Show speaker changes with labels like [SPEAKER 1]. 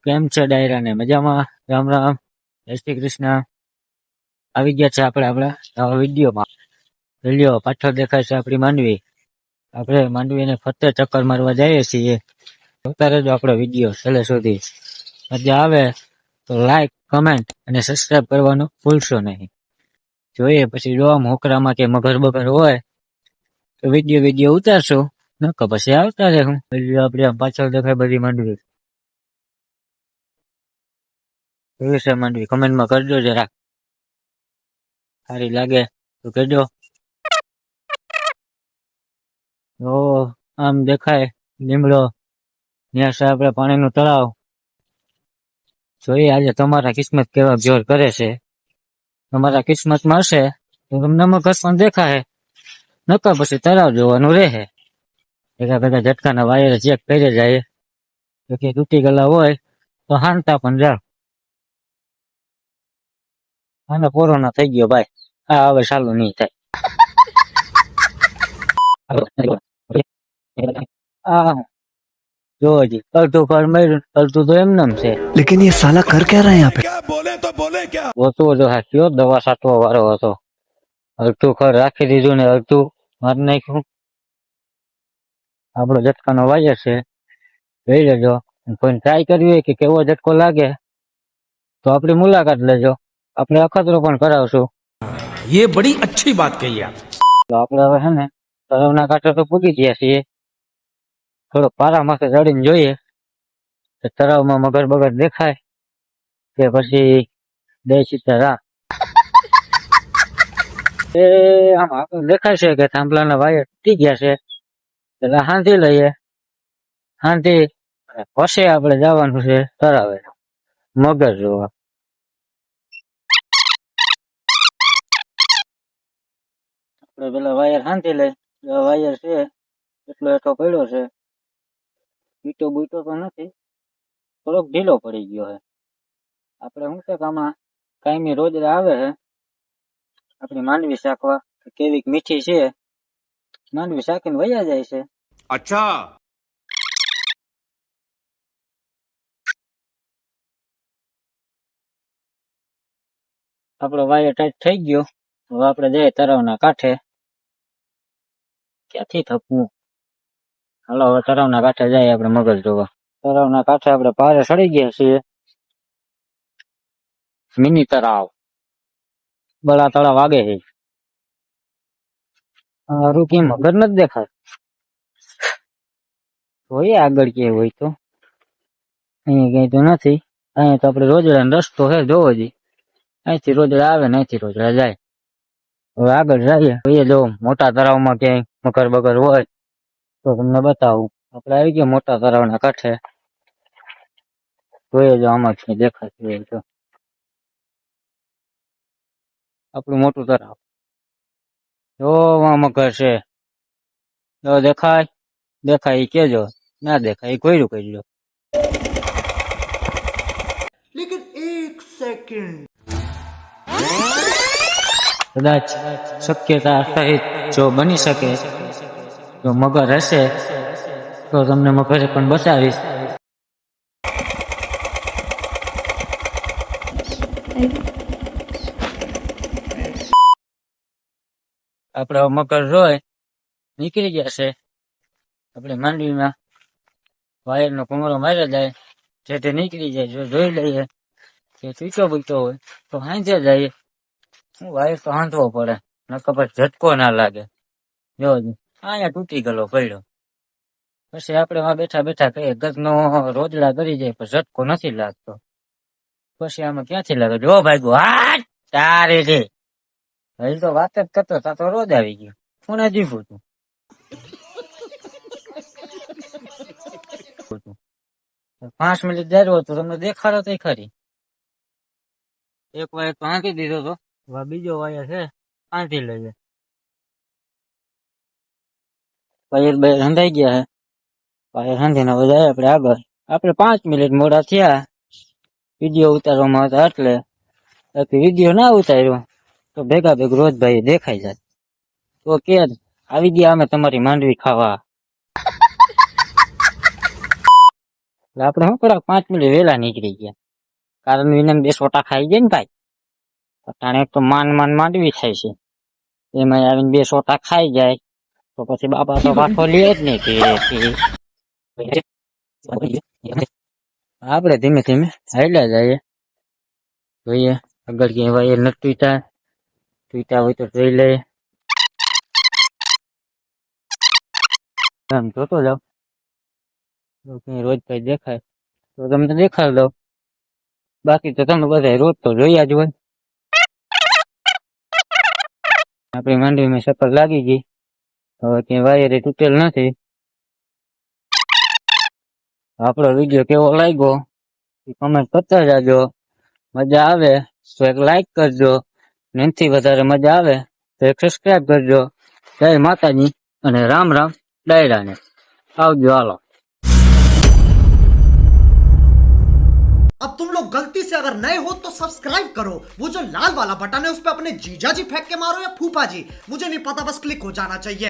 [SPEAKER 1] કેમ છે ડાયરા ને મજામાં? રામ રામ, જય શ્રી કૃષ્ણ. આવી ગયા છે આપણે આપણા નવા વિડીયોમાં. લ્યો પાછળ દેખાય છે આપણી માંડવી. આપણે માંડવીને ફરતે ચક્કર મારવા જઈએ છીએ. જોતા રહેજો આપણો વિડીયો છેલ્લે સુધી. મજા આવે તો લાઈક, કમેન્ટ અને સબસ્ક્રાઇબ કરવાનું ભૂલશો નહીં. જોઈએ પછી જો આમ હોકરામાં કે મગર બગર હોય તો વિડીયો ઉતારશું, નકર પછી આવતા રહેવું. આપણે આમ પાછળ દેખાય બધી માંડવી. કેવી છે માંડવી? કમેન્ટમાં કરજો જરા, સારી લાગે તો કહેજો. ઓ આમ દેખાય લીમડો, ત્યાં છે આપણે પાણીનું તળાવ. જોઈએ આજે તમારા કિસ્મત કેવા જોર કરે છે. તમારા કિસ્મતમાં હશે તો તમને મગર પણ દેખાય, નકર પછી તળાવ જોવાનું રહે. ભેગા ભેગા ઝટકાના વાયર ચેક કરી જાય, તો કે તૂટી ગયેલા હોય તો હાંતા પણ જાવ. આને કોરોના થઈ ગયો ભાઈ, આ હવે ચાલુ નહીં થાય. આ જો હજી અડધું ફળ મળ્યું, અડધું તો એમનેમ છે.
[SPEAKER 2] लेकिन ये साला कर क्या रहा है यहाँ पे?
[SPEAKER 1] હોતો જો હા કયો દવા છાંટવા વાળો હતો. અડધું ખર રાખી દીધું ને અડધું મારી નાખ્યું. આપણો ઝટકાનો વાયર છે, જોઈ લેજો. કોઈ ટ્રાય કરવી હોય કે કેવો ઝટકો લાગે તો આપણી મુલાકાત લેજો, આપણે અખતરો પણ કરાવશું.
[SPEAKER 2] ये बड़ी अच्छी बात कही आप.
[SPEAKER 1] તો આપણે હવે છે ને તળાવના કાંઠે તો પૂગી ગયા છીએ. થોડોક પારા માથે ચડીને જોઈએ કે તળાવમાં મગર બગર દેખાય કે પછી દેશી તરા. એ આમ આપણને દેખાય છે કે થાંભલાના વાયર તૂટી ગયા છે, એટલે હાંધી લઈએ. હાંધી પછી આપણે જવાનું છે તળાવે મગર જોવા. આપણે પેલા વાયર હાંધી લઈ, વાયર છે એટલો એટલો પડ્યો છે, બીટો બૂટો તો નથી, થોડોક ઢીલો પડી ગયો છે. આપણે શું છે કે આમાં કાયમી રોજડા આવે છે આપણી માંડવી શાકવા, કેવીક મીઠી છે, માંડવી શાકીને વયા જાય છે.
[SPEAKER 2] अच्छा.
[SPEAKER 1] આપણો વાયર ટાઈટ થઈ ગયો. હવે આપણે જઈએ તળાવના કાંઠે. ક્યાંથી થપવું? હાલો હવે તળાવના કાંઠે જઈએ આપણે મગર જોવા. તળાવના કાંઠે આપણે પારે ચડી ગયા છીએ. મિની તળાવ, બડા તળાવ આગે છે. હારું કે મગર નથી દેખાય. જોઈએ આગળ કે હોય તો. અહીંયા ક્યાંય તો નથી. અહીંયા તો આપણે રોજડાનો રસ્તો છે, જોવો જી. અહીંથી રોજડા આવે ને અહીંથી રોજડા જાય. હવે આગળ જઈએ, જોઈએ જો મોટા તળાવમાં ક્યાંય મગર બગર હોય તો તમને બતાવું. આપણે આવી ગયા મોટા તળાવના કાંઠે. જોઈએ જો આમાં ક્યાંય દેખાતું હોય તો. આપણું મોટું તળાવ, જો મગર છે. જો દેખાય? દેખાય એ કેજો, ના દેખાય એ કોયરું કરજો.
[SPEAKER 2] लेकिन एक सेकंड.
[SPEAKER 1] કદાચ શક્યતા સહિત જો બની શકે તો મગર હશે તો તમને મગરે પણ બતાવીશ. આપણે મગર જોઈ નીકળી ગયા છે. આપણે માંડવીમાં વાયરનો કુંગરો માર્યા જાય, જે તે નીકળી જાય. જો જોઈ લઈએ કે ચૂચો બૂચો હોય તો હાંજે જઈએ. વાયર તો હાંધવો પડે, નકર પછી ઝટકો ના લાગે. જો અહીંયા તૂટી ગયેલો પડ્યો. પછી આપણે આ બેઠા બેઠા કહીએ ગજનો રોજડા કરી જાય પણ ઝટકો નથી લાગતો. પછી આમાં ક્યાંથી લાગે? જો ભાઈ હાથ તારે રે, હજી તો વાત જ કરતો તા તો રોજ આવી ગયો. કોને જીવું તું? 5 મિનિટ જાર્યો તો તમને દેખાડો તો ખરી. એક વાયર તો હાંકી દીધો તો, બીજો વાયર છે હાંકી લઈએ. વાયર બે હંધાઈ ગયા છે. વાયર હાંધીને બધા આપણે આગળ. આપણે 5 મિનિટ મોડા થયા વિડીયો ઉતારવામાં હતા, એટલે વિડીયો ના ઉતાર્યો તો ભેગા ભેગ રોજ ભાઈ દેખાઈ જાય. તો કે આવી ગયા અમે તમારી માંડવી ખાવા. એટલે આપણે શું કરો 5 મિનિટ વહેલા નીકળી ગયા, કારણ વિના 2 સોટા ખાઈ જાય ને ભાઈ. અટાણે એક તો માન માંડવી થાય છે, એમાં આવીને 2 સોટા ખાઈ જાય તો પછી બાપા તો પાછો લે જ નહીં કે આપણે ધીમે ધીમે હાલ્યા જઈએ. જોઈએ આગળ ક્યાંય વાયર નથી તૂટ્યા હોય તો જોઈ લઈએ. આમ જોતો જાવ, જો ક્યાંય રોજ કઈ દેખાય તો તમને દેખાડી દઉં, બાકી તો તમે બધા રોજ તો જોયા જ હોય. આપણી માંડવીમાં સફર લાગી ગઈ, હવે ક્યાંય વાયર તૂટેલ નથી. આપણો વિડીયો કેવો લાગ્યો એ કમેન્ટ કરતા જાજો. મજા આવે તો એક લાઈક કરજો, એનાથી વધારે મજા આવે તો એક સબસ્ક્રાઈબ કરજો. જય માતાજી અને રામ રામ ડાયરાને. આવજો હાલો.
[SPEAKER 2] अब तुम लोग गलती से अगर नए हो तो सब्सक्राइब करो, वो जो लाल वाला बटन है उस पर अपने जीजा जी फेंक के मारो या फूफा जी, मुझे नहीं पता, बस क्लिक हो जाना चाहिए.